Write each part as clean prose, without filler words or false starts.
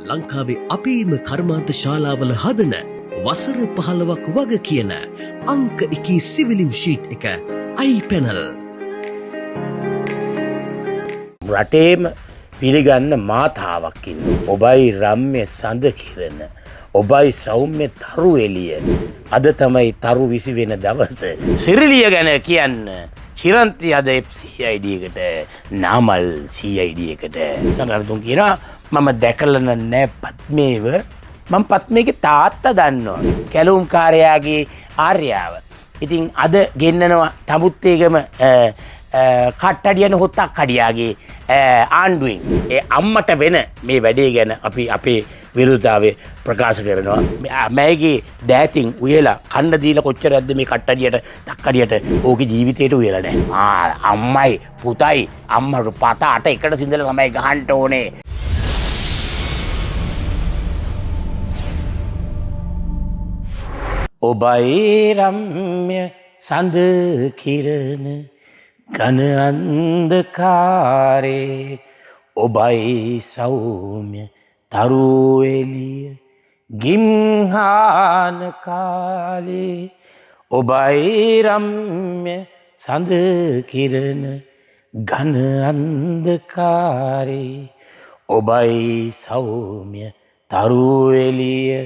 ලංකාවේ අපේම කර්මාන්ත ශාලාවල හදන වසර 15ක් වග කියන අංක 1 සිවිලිම් ෂීට් එක iPanel. රටේම පිළිගන්න මාතාවක් ඉන්න. ඔබයි රම්‍ය සඳ කිරණ. ඔබයි සෞම්‍ය තරු එළිය. අද තමයි තරු 20 වෙන දවස. සිරිලිය ගැන කියන්න. චිරන්ති අද CID එකට නාමල් CID එකට. සනරතුන් කියනවා මම දැකලා නැහැ පත්මේව. මම පත්මේගේ තාත්තා දන්නවා. කැලුම් කාර්යාගේ ආර්යාව. ඉතින් අද ගෙන්නනවා තමුත්තේගම කට්ටඩියන හොත්තක් කඩියාගේ ආණ්ඩුවෙන් ඒ අම්මට වෙන මේ වැඩේ ගැන අපි අපේ විරුද්ධතාවය ප්‍රකාශ කරනවා. මෑගේ දෑතින් උයලා කන්න දීලා කොච්චරක්ද මේ කට්ටඩියට තක්කඩියට ඕකේ ජීවිතේට උයලා නැහැ. අම්මයි පුතයි අම්මට පත අට එකට සිඳලා තමයි ගහන්න ඕනේ. ඔබයි රම්‍ය සඳ කිරණ ඝන අන්ධකාරේ ඔබයි සෞම්‍ය තරු එළිය ගිම්හාන කාලේ ඔබයි රම්‍ය සඳ කිරණ ඝන අන්ධකාරේ ඔබයි සෞම්‍ය තරු එළිය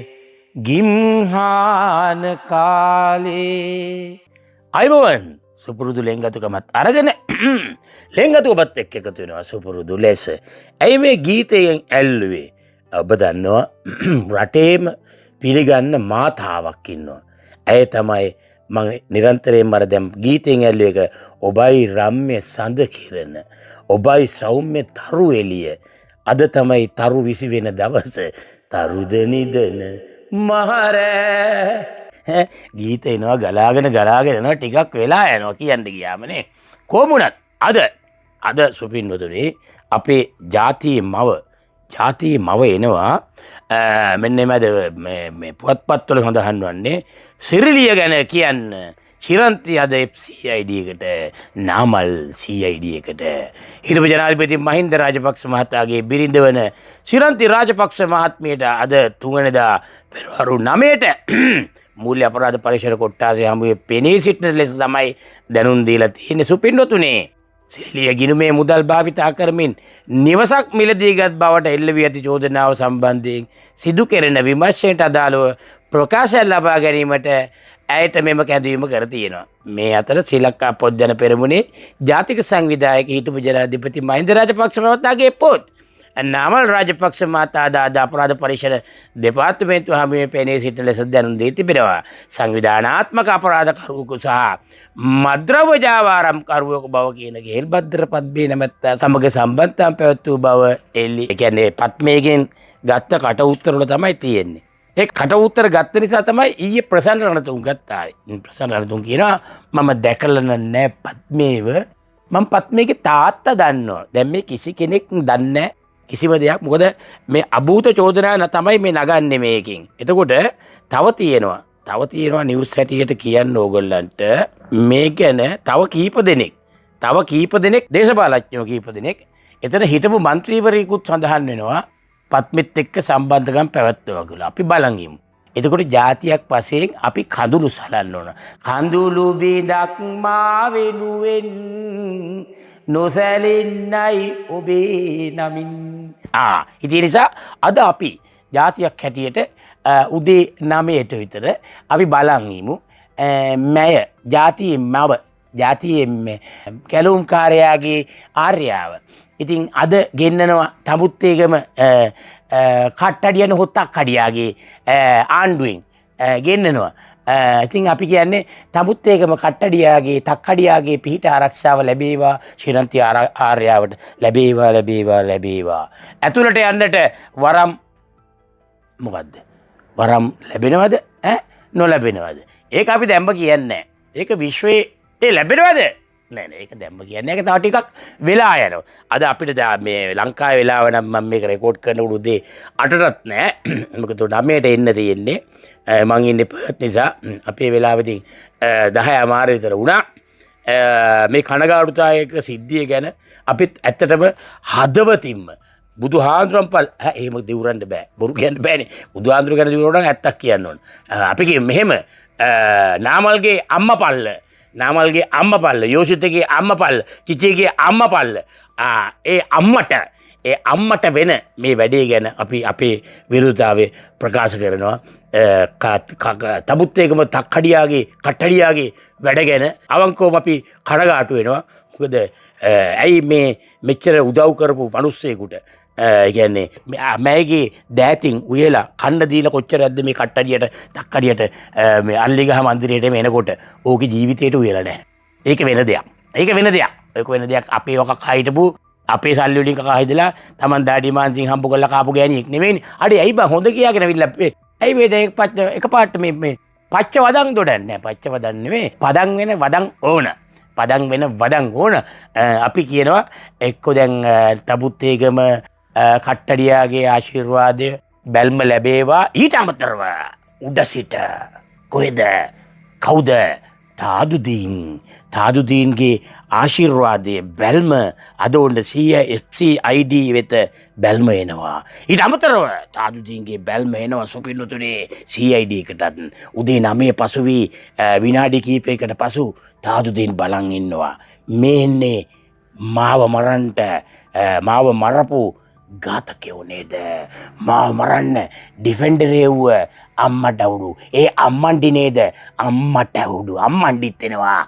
ගිම්හාන කාලේ. අයිබෝවන් සුපුරුදු ලෙන්ගතුකමත් අරගෙන ලෙන්ගතු ඔබත් එක්ක එකතු වෙනවා සුපුරුදු ලෙස. ඇයි මේ ගීතයෙන් ඇල්ලුවේ? ඔබ දන්නවා රටේම පිළිගන්න මාතාවක් ඉන්නවා. ඇය තමයි මම නිරන්තරයෙන්ම අර දැන් ගීතයෙන් ඇල්ලුව එක ඔබයි රම්‍ය සඳ කිරණ. ඔබයි සෞම්‍ය තරු එළිය. අද තමයි තරු 20 වෙන දවස. තරුද නිදන මහරෑ ගීත එනවා ගලාගෙන යනවා ටිකක් වෙලා යනවා කියන්න ගියාමනේ. කොමුණත් අද සුපින්වතුනි අපේ ජාතියේ මව එනවා මෙන්න මේ පුවත්පත්වල සඳහන් වන්නේ සිරිලිය ගැන කියන්න. චිරන්ති අද CID එකට නාමල් CID එකට හිටපු ජනාධිපති මහින්ද රාජපක්ෂ මහතාගේ බිරිඳ වන චිරන්ති රාජපක්ෂ මහත්මියට අද 3 වෙනිදා පෙරවරු 9ට මූල්‍ය අපරාධ පරීක්ෂණ කොට්ටාසේ හමුවේ පෙනී සිටින ලෙස තමයි දැනුම් දීලා තියෙන්නේ. සුපින්වතුනි සිරිලිය ගිණුමේ මුදල් භාවිතා කරමින් නිවසක් මිලදීගත් බවට එල්ල වී ඇති චෝදනාව සම්බන්ධයෙන් සිදු කෙරෙන විමර්ශනයට අදාළව ප්‍රකාශය ලබා ගැනීමට ඇයට මෙම කැඳවීම කර තියෙනවා. මේ අතර ශ්‍රී ලංකා පොත්ජන පෙරමුණේ ජාතික සංවිධායක හිටපු ජනාධිපති මහින්ද රාජපක්ෂ මහතාගේ පුත් නාමල් රාජපක්ෂ මහතා අද අපරාධ පරීක්ෂණ දෙපාර්තමේන්තුව හමුවේ පෙනී සිටින ලෙස දැනුම් දී තිබෙනවා. සංවිධානාත්මක අපරාධකරුවෙකු සහ මද්‍රව්‍ය ජාවාරම් කරුවෙකු බව කියන ගේල්බද්දර පද්මේ නැමැත්තා සමග සම්බන්ධතාවක් පැවැත් වූ බව එල්ලි. ඒ කියන්නේ පත්මේගෙන් ගත්ත කට උත්තර වල තමයි තියෙන්නේ. ඒ කට උත්තර ගත්ත නිසා තමයි ඊයේ ප්‍රසන්න රණතුංග ගත්තා. ප්‍රසන්න රණතුංග කියනවා මම දැකලා නැහැ පත්මේව. මම පත්මේගේ තාත්තා දන්නවා. දැන් මේ කිසි කෙනෙක් දන්නේ කිසිම දෙයක්. මොකද මේ අභූත චෝදනා තමයි මේ නගන්නේ මේකෙන්. එතකොට තව තියෙනවා නිවුස් හැටියට කියන්න ඕගොල්ලන්ට මේ ගැන තව කීප දෙනෙක් දේශපාලඥයෝ කීප දෙනෙක් එතන හිටපු മന്ത്രിවරයෙකුත් සඳහන් වෙනවා පත්මෙත් එක්ක සම්බන්ධකම් පැවැත්වුවා කියලා. අපි බලන් ඉමු. එතකොට ජාතියක් වශයෙන් අපි කඳුළු සලන්න ඕන. කඳුළු බිඳක් මා වෙනුවෙන් නොසැලෙන්නයි ඔබේ නමින්. ඉතින් නිසා අද අපි ජාතියක් හැටියට උදේ 9ට විතර අපි බලන් ඉමු. මැය ජාතියේ කැලුම් කාර්යාගේ ආර්යාව. ඉතින් අද ගෙන්නනවා තමුත්තේගම කට්ටඩියන හොත්තක් කඩියාගේ ආණ්ඩුවෙන් ගෙන්නනවා. ඉතින් අපි කියන්නේ තමුත්තේගම කට්ටඩියාගේ තක්කඩියාගේ පිහිට ආරක්ෂාව ලැබේවා ශිරන්ති ආර්යාවට ලැබේවා. ඇතුළට යන්නට වරම් මොකද්ද? වරම් ලැබෙනවද? නොලැබෙනවද? ඒක අපි දැම්ම කියන්නේ. ඒක විශ්වයේ ලැබෙනවද? නෑ ඒක දැම්ම කියන්නේ. ඒක තව ටිකක් වෙලා යනවා. අද අපිට මේ ලංකාවේ වෙලාව නම් මම මේක රෙකෝඩ් කරනකොට උදේ 8ටත් නෑ. මොකද 9ට එන්න තියෙන්නේ. මං ඉන්නේ පර්ත් නිසා අපේ වෙලාවෙදී 10:00 විතර වුණා. මේ කනගාටුදායක සිද්ධිය ගැන අපිත් ඇත්තටම හදවතින්ම බුදු හාන්දුරන් පල් එහෙම දෙවරන්න බෑ බොරු කියන්න බෑනේ බුදු හාන්දුර ගැන දිවරන ඇත්තක් කියන්න ඕන අපි කිය මෙහෙම නාමල්ගේ අම්ම පල්ල නාමල්ගේ අම්ම පල්ල යෝෂිතගේ අම්ම පල්ල චිචේගේ අම්ම පල්ල ඒ අම්මට වෙන මේ වැඩේ ගැන අපි අපේ විරුද්ධතාවය ප්‍රකාශ කරනවා තබුත්තේකම තක්කඩියාගේ කට්ටඩියාගේ වැඩ ගැන අවංකවම අපි කනගාටු වෙනවා මොකද ඇයි මේ මෙච්චර උදව් කරපු මිනිස්සෙකුට කියන්නේ මෑගේ දෑතින් උයලා කන්න දීලා කොච්චර ඇද්ද මේ කට්ටඩියට තක්කඩියට මේ අල්ලිගහ මන්දිරයට එනකොට ඕකේ ජීවිතේට උයලා නැහැ. ඒක වෙන දෙයක්. ඒක වෙන දෙයක් අපේ ඔක කයිටපු අපේ සල්ලි වලින් කකා හිදලා Taman දාඩි මාන්සින් හම්බ කරලා කාපු ගෑණියෙක් නෙවෙයිනේ. අඩේ ඇයි බං හොඳ කියාගෙන අවිල්ලා ඇයි මේ දැන් එකපාරට මේ පච්ච වදන් දොඩන්නේ පච්ච වදන් නෙවෙයි පදන් වෙන වදන් ඕන. පදන් වෙන වදන් ඕන. අපි කියනවා එක්ක දැන් තබුත්තේගම කට්ටඩියාගේ ආශිර්වාදය බැල්ම ලැබේවා ඊට අමතරව උඩ සිට කොහෙද කවුද තාදුදීන්ගේ ආශිර්වාදයේ බැල්ම අද උන්න FCID වෙත බැල්ම එනවා ඊට අමතරව තාදුදීන්ගේ බැල්ම එනවා සුපින්නුතුනේ CID එකටත් උදේ 9 පසුවී විනාඩි කිහිපයකට පසු තාදුදීන් බලන් ඉන්නවා මේන්නේ මාව මරපු ඝාතකයෝ නේද මාව මරන්න ඩිෆෙන්ඩර් එව්ව අම්මට උඩු ඒ අම්මන්ඩි නේද අම්මට උඩු අම්මන්ඩිත් එනවා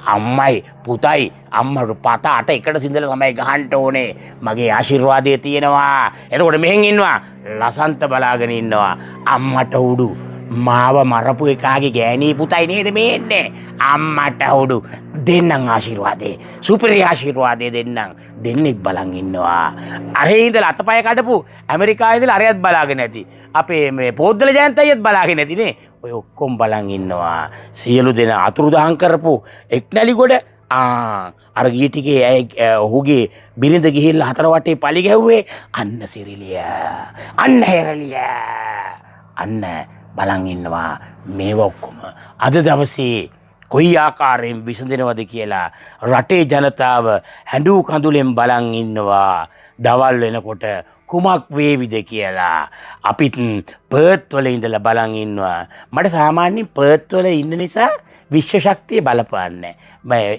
අම්මයි පුතයි අම්මට පත අට එකට සිඳලා තමයි ගහන්න ඕනේ මගේ ආශිර්වාදය තියෙනවා එතකොට මෙහෙන් ඉන්නවා ලසන්ත බලාගෙන ඉන්නවා අම්මට උඩු මාව මරපු එකාගේ ගෑණී පුතයි නේද මේ එන්නේ අම්මට උඩු දෙන්නම් ආශිර්වාදේ සුපිරි ආශිර්වාදේ දෙන්නෙක් බලන් ඉන්නවා අරේ ඉඳලා අතපය කඩපු ඇමරිකාවේ ඉඳලා අරයත් බලාගෙන ඇති අපේ මේ පොද්දල ජයන්තයත් බලාගෙන ඇතිනේ ඔය ඔක්කොම බලන් ඉන්නවා සියලු දෙනා අතුරුදහන් කරපු එක්නැලි ගොඩ අර ගිය ටිකේ ඔහුගේ බිරිඳ ගිහිල්ලා හතර වටේ පලි ගැව්වේ අන්න සිරිලිය අන්න හැරලිය අන්න බලන් ඉන්නවා මේව ඔක්කොම අද දවසේ කොයි ආකාරයෙන් විසඳනවද කියලා රටේ ජනතාව හැඬු කඳුලෙන් බලන් ඉන්නවා දවල් වෙනකොට කුමක් වේවිද කියලා අපිත් පර්ත් වල ඉඳලා බලන් ඉන්නවා මට සාමාන්‍යයෙන් පර්ත් වල ඉන්න නිසා විශ්ව ශක්තිය බලපාන්නේ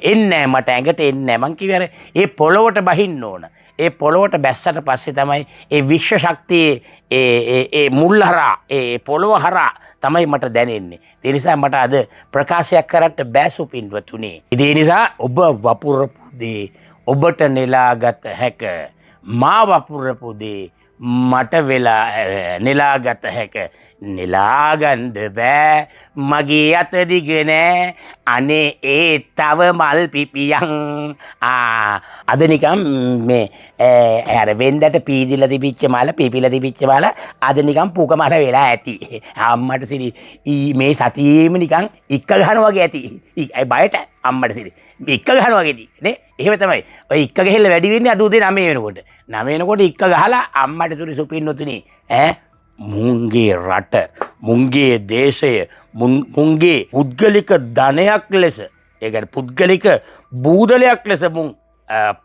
එන්නේ මට ඇඟට එන්නේ මං කිව්වේ ඒ පොළොවට බහින්න ඕන ඒ පොළොවට බැස්සට පස්සේ තමයි ඒ විශ්ව ශක්තියේ ඒ මුල් හරහා ඒ පොළොව හරහා තමයි මට දැනෙන්නේ ඒ නිසා මට අද ප්‍රකාශයක් කරන්න බෑ සුපින්වතුනි ඒ නිසා ඔබ වපුරපු දේ ඔබට නෙලාගත හැක මා වපුරපු දේ මට වෙලා නෙලාගත හැක නෙලාගන්න බෑ මගේ අත දිග නෑ අනේ ඒ තව මල් පිපියන් අද නිකම් මේ අර වෙන්දට පීදිලා තිබිච්ච මල පිපිලා තිබිච්ච මල අද නිකම් පුක මල වෙලා ඇති අම්මට සිරි මේ සතියේම නිකන් ඉක්ක ගහනවා වගේ ඇති ඒ බයට අම්මට සිරි ඉක්ක ගහනවා වගේදී නේ එහෙම තමයි ඔය ඉක්ක ගහලා වැඩි වෙන්නේ අද උදේ 9 වෙනකොට ඉක්ක ගහලා අම්මට තුරි සුපින්නොතුනි මුන්ගේ රට මුන්ගේ දේශය මුන්ගේ පුද්ගලික ධනයක් ලෙස ඒ කියන්නේ පුද්ගලික බූදලයක් ලෙස මුන්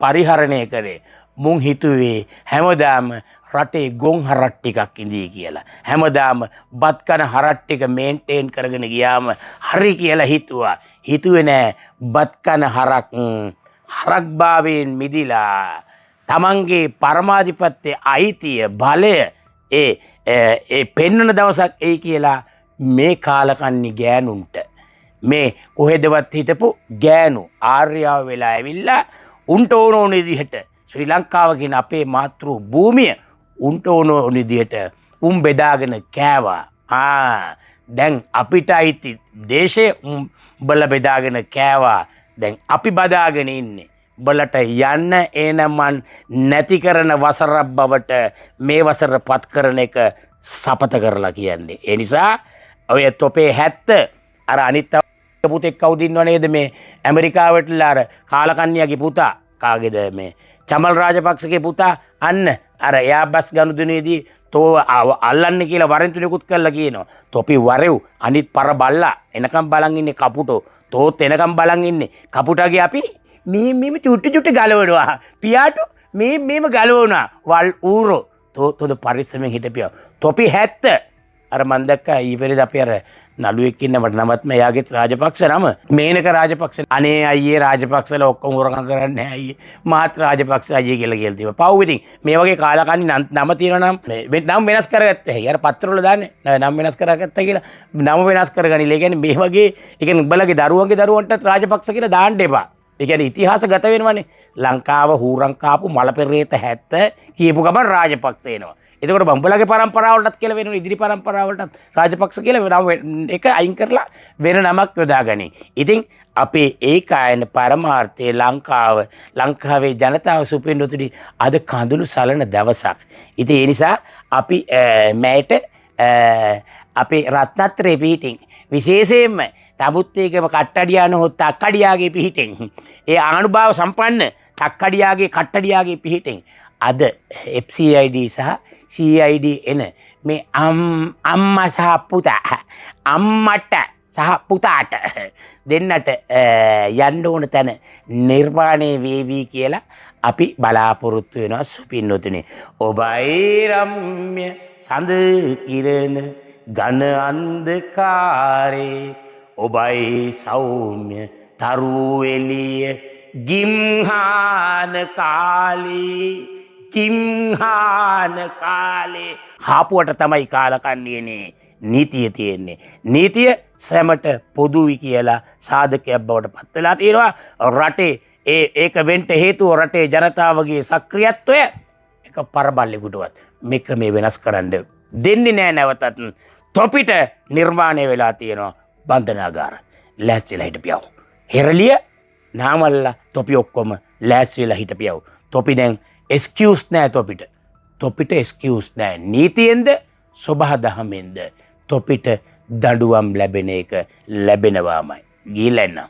පරිහරණය කරේ මුන් හිතුවේ හැමදාම රටේ ගොන් හරට් ටිකක් ඉඳී කියලා හැමදාම බත් කන හරට් ටික මේන්ටේන් කරගෙන ගියාම හරි කියලා හිතුවේ නෑ බත් කන හරක්භාවයෙන් මිදිලා තමන්ගේ පරමාධිපත්‍ය අයිතිය බලය ඒ පෙන්වන දවසක් එයි කියලා මේ කාලකන්ණි ගෑනුන්ට මේ කොහෙදවත් හිටපු ගෑනු ආර්යාව වෙලා ඇවිල්ලා උන්ට ඕන විදිහට ශ්‍රී ලංකාව කියන අපේ මාතෘ භූමිය උන්ට ඕන විදිහට උන් බෙදාගෙන කෑවා දැන් අපිට අයිති දේශය උඹලා බෙදාගෙන කෑවා දැන් අපි බදාගෙන ඉන්නේ බලට යන්න එනමන් නැති කරන වසරක් බවට මේ වසර පත් කරන එක සපත කරලා කියන්නේ. ඒ නිසා ඔය තොපේ 70 අර අනිත් පුතෙක් කවුද ඉන්නව නේද මේ ඇමරිකාවටලා අර කාලකන්ණියාගේ පුතා කාගේද මේ චමල් රාජපක්ෂගේ පුතා අන්න අර එයාබස් ගනුදෙනුවේදී තෝ අල්ලන්න කියලා වරෙන්තුනෙකුත් කරලා කියනවා. තොපි වරෙව් අනිත් පර බල්ලා එනකම් බලන් ඉන්නේ කපුටෝ. තෝත් එනකම් බලන් ඉන්නේ කපුටාගේ අපි මේ චුට්ටි ගලවනවා. පියාටු මේම ගලවුණා වල් ඌරෝ තොද පරිස්සමෙන් හිටපියව තොපි 70 අර මන් දැක්කා ඊපෙරේද අපි අර නළුවෙක් ඉන්න මට නමත් මෙයාගෙත් රාජපක්ෂ නම මේනක රාජපක්ෂ අනේ අයියේ රාජපක්ෂල ඔක්කොම හොරකම් කරන්නේ අයියේ මාත් රාජපක්ෂ අයියේ කියලා කියලා තියෙනවා පව් ඉතින් මේ වගේ කාලකන්ණි නම තියෙනවා නම් වෙනස් කරගත්තා හැයි අර පත්‍රවල දාන්නේ නම් වෙනස් කරගත්තා කියලා නම වෙනස් කරගනින්න ඒ කියන්නේ මේ වගේ ඒ කියන්නේ උඹලගේ දරුවන්ගේ දරුවන්ටත් රාජපක්ෂ කියලා දාන්න එපා ඒ කියන්නේ ඉතිහාස ගත වෙනවනේ ලංකාව හූරම් කාපු මල පෙරේත 70 කියපු ගමන් රාජපක්ෂ එනවා එතකොට බම්බලගේ පරම්පරාවලටත් කියලා වෙන ඉදිරි පරම්පරාවලටත් රාජපක්ෂ කියලා වෙන එක අයින් කරලා වෙන නමක් යොදාගනි. ඉතින් අපේ ඒකායන පරමාර්ථයේ ලංකාවේ ජනතාව සුපින්වතුනි අද කඳුළු සලන දවසක්. ඉතින් ඒ නිසා අපි මෑට අපේ රත්නත්‍රේ පිහිටින් විශේෂයෙන්ම තමුත්තේකම කට්ටඩියා නොහොත් තක්කඩියාගේ පිහිටෙන් ඒ ආනුභාව සම්පන්න තක්කඩියාගේ කට්ටඩියාගේ පිහිටෙන් අද FCID සහ CID එන මේ අම්මා සහ පුතා අම්මට සහ පුතාට දෙන්නට යන්න ඕන තැන නිර්මාණය වේවි කියලා අපි බලාපොරොත්තු වෙනවා සුපින්නතුනි ඔබයි රම්‍ය සඳ කිරණ ඝන අන්ධකාරේ ඔබයි සෞම්‍ය තරු එළිය ගිම්හාන කාලේ හාපුවට තමයි කාලකන්නියනේ නීතිය තියෙන්නේ නීතිය සැමට පොදුයි කියලා සාධකයක් බවට පත් වෙලා තියෙනවා රටේ ඒක වෙන්න හේතුව රටේ ජනතාවගේ සක්‍රියත්වය එක පරබල්ලෙකුටවත් මේ ක්‍රමේ වෙනස් කරන්න දෙන්නේ නැහැ නැවතත් තොපිට නිර්මාණය වෙලා තියෙනවා බන්ධනාගාර ලෑස්තිලා හිටපියව හෙරලිය නාමල්ලා තොපි ඔක්කොම ලෑස්තිලා හිටපියව තොපි දැන් එක්ස්කියුස් නෑ තොපිට එක්ස්කියුස් නෑ නීතියෙන්ද සොබහදහමෙන්ද තොපිට දඬුවම් ලැබෙන එක ලැබෙනවාමයි ගිහිල්ලා එන්න